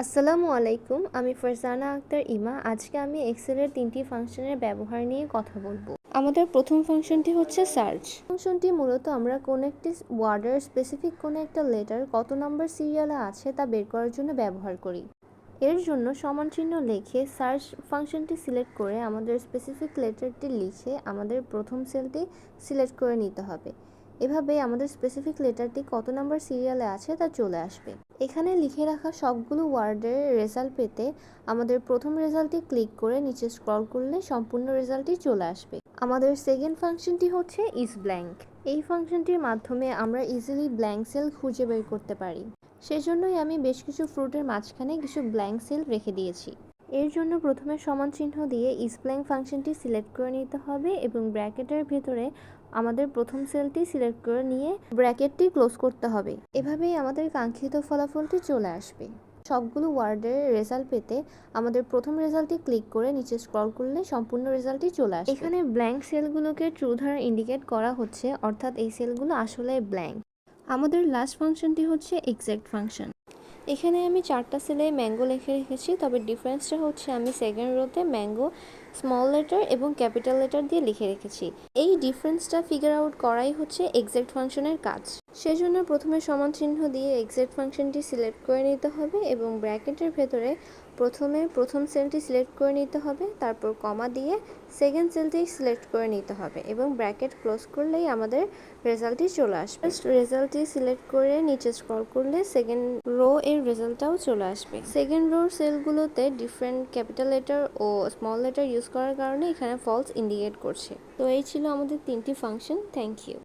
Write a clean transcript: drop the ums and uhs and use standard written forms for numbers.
আসসালামু আলাইকুম, আমি ফারজানা আক্তার ইমা। আজকে আমি এক্সেলের 3টি ফাংশনের ব্যবহার নিয়ে কথা বলবো। আমাদের প্রথম ফাংশনটি হচ্ছে সার্চ ফাংশনটি। মূলত আমরা কোন একটি ওয়ার্ডের স্পেসিফিক কোনো একটা লেটার কত নাম্বার সিরিয়ালে আছে তা বের করার জন্য ব্যবহার করি। এর জন্য সমান চিহ্ন লিখে সার্চ ফাংশনটি সিলেক্ট করে আমাদের স্পেসিফিক লেটারটি লিখে আমাদের প্রথম সেলটি সিলেক্ট করে নিতে হবে। এভাবে আমাদের স্পেসিফিক লেটারটি কত নাম্বার সিরিয়ালে আছে তা চলে আসবে। এখানে লিখে রাখা সবগুলো ওয়ার্ডের রেজাল্ট পেতে আমাদের প্রথম রেজাল্টটি ক্লিক করে নিচে স্ক্রল করলে সম্পূর্ণ রেজাল্টটি চলে আসবে। আমাদের সেকেন্ড ফাংশনটি হচ্ছে ইজ ব্ল্যাঙ্ক। এই ফাংশনটির মাধ্যমে আমরা ইজিলি ব্ল্যাঙ্ক সেল খুঁজে বের করতে পারি। সেজন্যই আমি বেশ কিছু ফ্রুটের মাঝখানে কিছু ব্ল্যাঙ্ক সেল রেখে দিয়েছি। এর জন্য প্রথমে সমান চিহ্ন দিয়ে ইজ ব্ল্যাঙ্ক ফাংশনটি সিলেক্ট করে নিতে হবে এবং ব্র্যাকেটের ভেতরে আমাদের প্রথম সেলটি সিলেক্ট করে নিয়ে ব্র্যাকেটটি ক্লোজ করতে হবে। এভাবেই আমাদের কাঙ্ক্ষিত ফলাফলটি চলে আসবে। সবগুলো ওয়ার্ডের রেজাল্ট পেতে আমাদের প্রথম রেজাল্টটি ক্লিক করে নিচে স্ক্রল করলে সম্পূর্ণ রেজাল্টটি চলে আসবে। এখানে ব্ল্যাঙ্ক সেলগুলোকে ট্রু দ্বারা ইন্ডিকেট করা হচ্ছে, অর্থাৎ এই সেলগুলো আসলে ব্ল্যাঙ্ক। আমাদের লাস্ট ফাংশনটি হচ্ছে এক্সাক্ট ফাংশন। এখানে আমি 4টা সেলে ম্যাঙ্গো লিখে রেখেছি, তবে ডিফারেন্সটা হচ্ছে আমি সেকেন্ড রোতে ম্যাঙ্গো স্মল লেটার এবং ক্যাপিটাল লেটার দিয়ে লিখে রেখেছি। এই ডিফারেন্সটা ফিগার আউট করাই হচ্ছে এক্সাক্ট ফাংশনের কাজ। সেজন্য প্রথমে সমান চিহ্ন দিয়ে এক্সাক্ট ফাংশনটি সিলেক্ট করে নিতে হবে এবং ব্র্যাকেটের ভেতরে প্রথমে প্রথম সেলটি সিলেক্ট করে নিতে হবে, তারপর কমা দিয়ে সেকেন্ড সেলটি সিলেক্ট করে নিতে হবে এবং ব্র্যাকেট ক্লোজ করলেই আমাদের রেজাল্টটি চলে আসবে। রেজাল্টটি সিলেক্ট করে নিচে স্ক্রল করলে সেকেন্ড রো এর রেজাল্টটাও চলে আসবে। সেকেন্ড রোর সেলগুলোতে ডিফারেন্ট ক্যাপিটাল লেটার ও স্মল লেটার ইউজ করার কারণে এখানে ফলস ইন্ডিকেট করছে। তো এই ছিল আমাদের 3টি ফাংশন। Thank you.